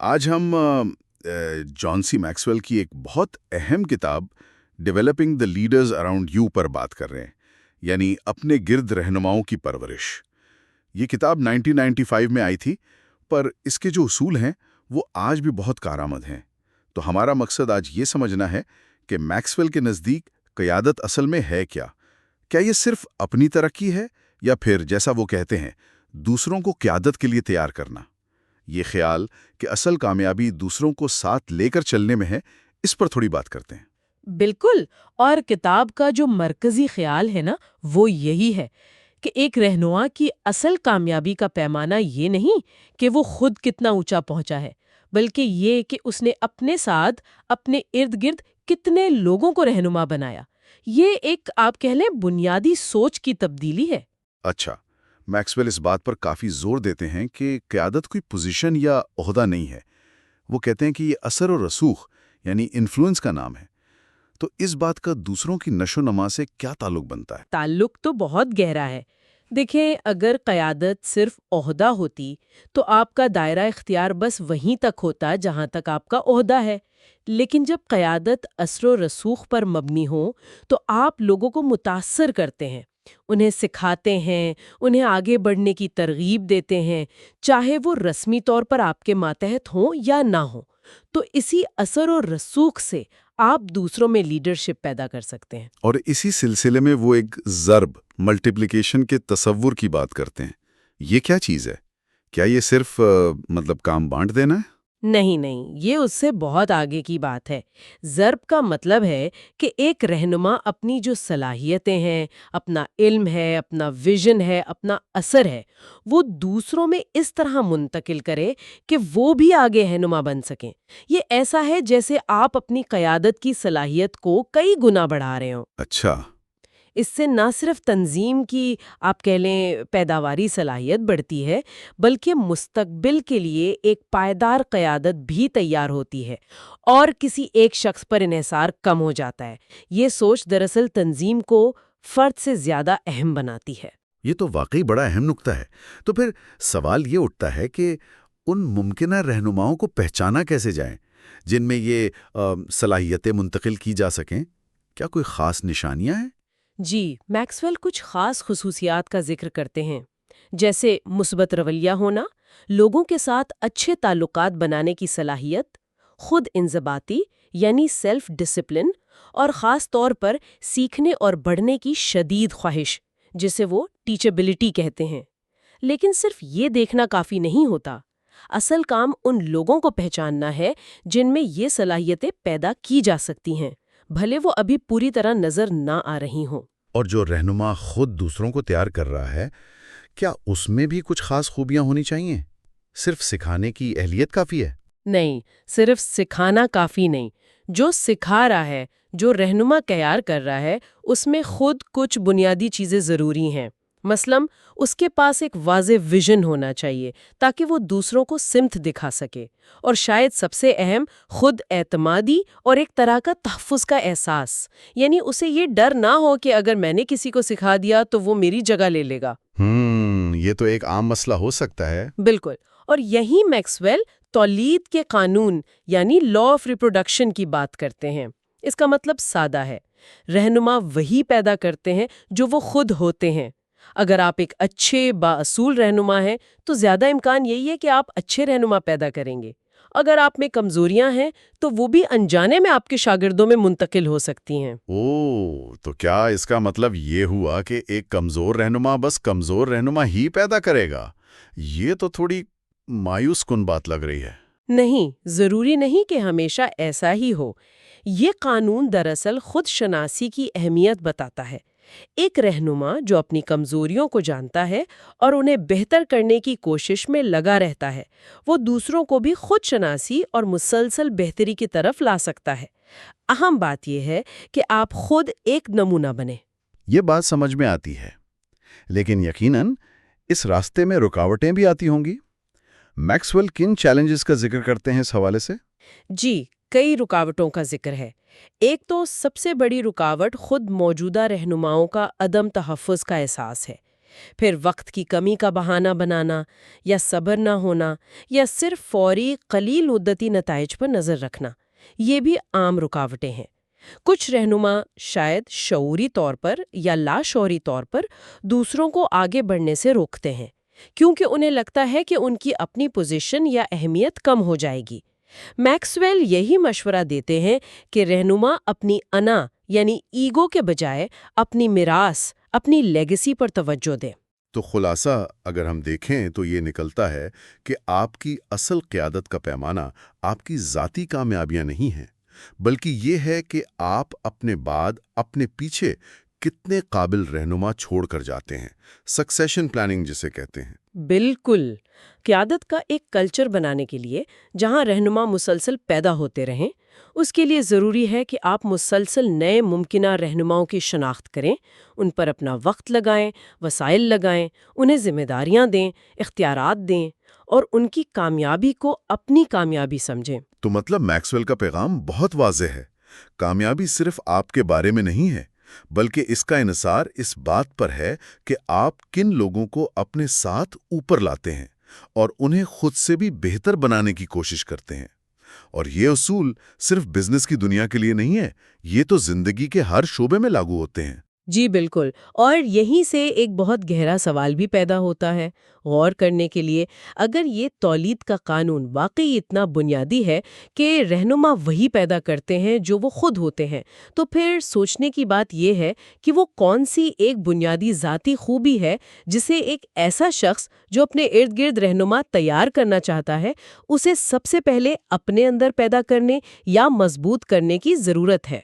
آج ہم جان سی میکسویل کی ایک بہت اہم کتاب developing the leaders around you پر بات کر رہے ہیں، یعنی اپنے گرد رہنماؤں کی پرورش۔ یہ کتاب 1995 میں آئی تھی، پر اس کے جو اصول ہیں وہ آج بھی بہت کارآمد ہیں۔ تو ہمارا مقصد آج یہ سمجھنا ہے کہ میکسویل کے نزدیک قیادت اصل میں ہے کیا؟ کیا یہ صرف اپنی ترقی ہے، یا پھر جیسا وہ کہتے ہیں دوسروں کو قیادت کے لیے تیار کرنا؟ یہ خیال کہ اصل کامیابی دوسروں کو ساتھ لے کر چلنے میں ہے، اس پر تھوڑی بات کرتے ہیں۔ بالکل، اور کتاب کا جو مرکزی خیال ہے نا، وہ یہی ہے کہ ایک رہنما کی اصل کامیابی کا پیمانہ یہ نہیں کہ وہ خود کتنا اونچا پہنچا ہے، بلکہ یہ کہ اس نے اپنے ساتھ اپنے ارد گرد کتنے لوگوں کو رہنما بنایا۔ یہ ایک آپ کہہ لیں بنیادی سوچ کی تبدیلی ہے۔ اچھا، میکسویل اس بات پر کافی زور دیتے ہیں کہ قیادت کوئی پوزیشن یا عہدہ نہیں ہے۔ وہ کہتے ہیں کہ یہ اثر و رسوخ یعنی انفلوئنس کا نام ہے۔ تو اس بات کا دوسروں کی نشو نما سے کیا تعلق بنتا ہے؟ تعلق تو بہت گہرا ہے۔ دیکھیں، اگر قیادت صرف عہدہ ہوتی تو آپ کا دائرہ اختیار بس وہیں تک ہوتا جہاں تک آپ کا عہدہ ہے، لیکن جب قیادت اثر و رسوخ پر مبنی ہو تو آپ لوگوں کو متاثر کرتے ہیں، انہیں سکھاتے ہیں، انہیں آگے بڑھنے کی ترغیب دیتے ہیں، چاہے وہ رسمی طور پر آپ کے ماتحت ہوں یا نہ ہوں۔ تو اسی اثر و رسوخ سے آپ دوسروں میں لیڈرشپ پیدا کر سکتے ہیں۔ اور اسی سلسلے میں وہ ایک ضرب ملٹیپلیکیشن کے تصور کی بات کرتے ہیں۔ یہ کیا چیز ہے؟ کیا یہ صرف کام بانٹ دینا ہے؟ نہیں، یہ اس سے بہت آگے کی بات ہے۔ ضرب کا مطلب ہے کہ ایک رہنما اپنی جو صلاحیتیں ہیں، اپنا علم ہے، اپنا ویژن ہے، اپنا اثر ہے، وہ دوسروں میں اس طرح منتقل کرے کہ وہ بھی آگے رہنما بن سکیں۔ یہ ایسا ہے جیسے آپ اپنی قیادت کی صلاحیت کو کئی گنا بڑھا رہے ہوں۔ اچھا، اس سے نہ صرف تنظیم کی آپ کہہ لیں پیداواری صلاحیت بڑھتی ہے، بلکہ مستقبل کے لیے ایک پائیدار قیادت بھی تیار ہوتی ہے، اور کسی ایک شخص پر انحصار کم ہو جاتا ہے۔ یہ سوچ دراصل تنظیم کو فرد سے زیادہ اہم بناتی ہے۔ یہ تو واقعی بڑا اہم نکتہ ہے۔ تو پھر سوال یہ اٹھتا ہے کہ ان ممکنہ رہنماؤں کو پہچانا کیسے جائیں جن میں یہ صلاحیتیں منتقل کی جا سکیں؟ کیا کوئی خاص نشانیاں ہیں؟ جی، میکسویل کچھ خاص خصوصیات کا ذکر کرتے ہیں، جیسے مثبت رویہ ہونا، لوگوں کے ساتھ اچھے تعلقات بنانے کی صلاحیت، خود انضباطی یعنی سیلف ڈسپلن، اور خاص طور پر سیکھنے اور بڑھنے کی شدید خواہش، جسے وہ ٹیچیبلٹی کہتے ہیں۔ لیکن صرف یہ دیکھنا کافی نہیں ہوتا۔ اصل کام ان لوگوں کو پہچاننا ہے جن میں یہ صلاحیتیں پیدا کی جا سکتی ہیں، بھلے وہ ابھی پوری طرح نظر نہ آ رہی ہوں۔ اور جو رہنما خود دوسروں کو تیار کر رہا ہے، کیا اس میں بھی کچھ خاص خوبیاں ہونی چاہیے؟ صرف سکھانے کی اہلیت کافی ہے؟ نہیں، صرف سکھانا کافی نہیں۔ جو سکھا رہا ہے، جو رہنما تیار کر رہا ہے، اس میں خود کچھ بنیادی چیزیں ضروری ہیں۔ مثلاً اس کے پاس ایک واضح ویژن ہونا چاہیے تاکہ وہ دوسروں کو سمت دکھا سکے، اور شاید سب سے اہم خود اعتمادی اور ایک طرح کا تحفظ کا احساس، یعنی اسے یہ ڈر نہ ہو کہ اگر میں نے کسی کو سکھا دیا تو وہ میری جگہ لے لے گا۔ یہ تو ایک عام مسئلہ ہو سکتا ہے۔ بالکل، اور یہی میکسویل تولید کے قانون یعنی لا آف ریپروڈکشن کی بات کرتے ہیں۔ اس کا مطلب سادہ ہے، رہنما وہی پیدا کرتے ہیں جو وہ خود ہوتے ہیں۔ اگر آپ ایک اچھے بااصول رہنما ہیں تو زیادہ امکان یہی ہے کہ آپ اچھے رہنما پیدا کریں گے۔ اگر آپ میں کمزوریاں ہیں تو وہ بھی انجانے میں آپ کے شاگردوں میں منتقل ہو سکتی ہیں۔ تو کیا اس کا مطلب یہ ہوا کہ ایک کمزور رہنما بس کمزور رہنما ہی پیدا کرے گا؟ یہ تو تھوڑی مایوس کن بات لگ رہی ہے۔ نہیں، ضروری نہیں کہ ہمیشہ ایسا ہی ہو۔ یہ قانون دراصل خود شناسی کی اہمیت بتاتا ہے۔ ایک رہنما جو اپنی کمزوریوں کو جانتا ہے اور انہیں بہتر کرنے کی کوشش میں لگا رہتا ہے، وہ دوسروں کو بھی خود شناسی اور مسلسل بہتری کی طرف لا سکتا ہے۔ اہم بات یہ ہے کہ آپ خود ایک نمونہ بنیں۔ یہ بات سمجھ میں آتی ہے، لیکن یقیناً اس راستے میں رکاوٹیں بھی آتی ہوں گی۔ میکسویل کن چیلنجز کا ذکر کرتے ہیں اس حوالے سے؟ جی، کئی رکاوٹوں کا ذکر ہے۔ ایک تو سب سے بڑی رکاوٹ خود موجودہ رہنماؤں کا عدم تحفظ کا احساس ہے۔ پھر وقت کی کمی کا بہانہ بنانا یا صبر نہ ہونا یا صرف فوری قلیل مدتی نتائج پر نظر رکھنا، یہ بھی عام رکاوٹیں ہیں۔ کچھ رہنما شاید شعوری طور پر یا لاشعوری طور پر دوسروں کو آگے بڑھنے سے روکتے ہیں، کیونکہ انہیں لگتا ہے کہ ان کی اپنی پوزیشن یا اہمیت کم ہو جائے گی۔ میکسویل یہی مشورہ دیتے ہیں کہ رہنما اپنی انا یعنی ایگو کے بجائے اپنی میراث، اپنی لیگیسی پر توجہ دیں۔ تو خلاصہ اگر ہم دیکھیں تو یہ نکلتا ہے کہ آپ کی اصل قیادت کا پیمانہ آپ کی ذاتی کامیابیاں نہیں ہیں، بلکہ یہ ہے کہ آپ اپنے بعد اپنے پیچھے کتنے قابل رہنما چھوڑ کر جاتے ہیں، سکسیشن پلاننگ جسے کہتے ہیں۔ بالکل، قیادت کا ایک کلچر بنانے کے لیے جہاں رہنما مسلسل پیدا ہوتے رہیں، اس کے لیے ضروری ہے کہ آپ مسلسل نئے ممکنہ رہنماؤں کی شناخت کریں، ان پر اپنا وقت لگائیں، وسائل لگائیں، انہیں ذمہ داریاں دیں، اختیارات دیں اور ان کی کامیابی کو اپنی کامیابی سمجھیں۔ تو مطلب میکسویل کا پیغام بہت واضح ہے، کامیابی صرف آپ کے بارے میں نہیں ہے، بلکہ اس کا انحصار اس بات پر ہے کہ آپ کن لوگوں کو اپنے ساتھ اوپر لاتے ہیں اور انہیں خود سے بھی بہتر بنانے کی کوشش کرتے ہیں۔ اور یہ اصول صرف بزنس کی دنیا کے لیے نہیں ہے، یہ تو زندگی کے ہر شعبے میں لاگو ہوتے ہیں۔ جی بالکل، اور یہیں سے ایک بہت گہرا سوال بھی پیدا ہوتا ہے غور کرنے کے لیے۔ اگر یہ تولید کا قانون واقعی اتنا بنیادی ہے کہ رہنما وہی پیدا کرتے ہیں جو وہ خود ہوتے ہیں، تو پھر سوچنے کی بات یہ ہے کہ وہ کون سی ایک بنیادی ذاتی خوبی ہے جسے ایک ایسا شخص جو اپنے ارد گرد رہنما تیار کرنا چاہتا ہے، اسے سب سے پہلے اپنے اندر پیدا کرنے یا مضبوط کرنے کی ضرورت ہے۔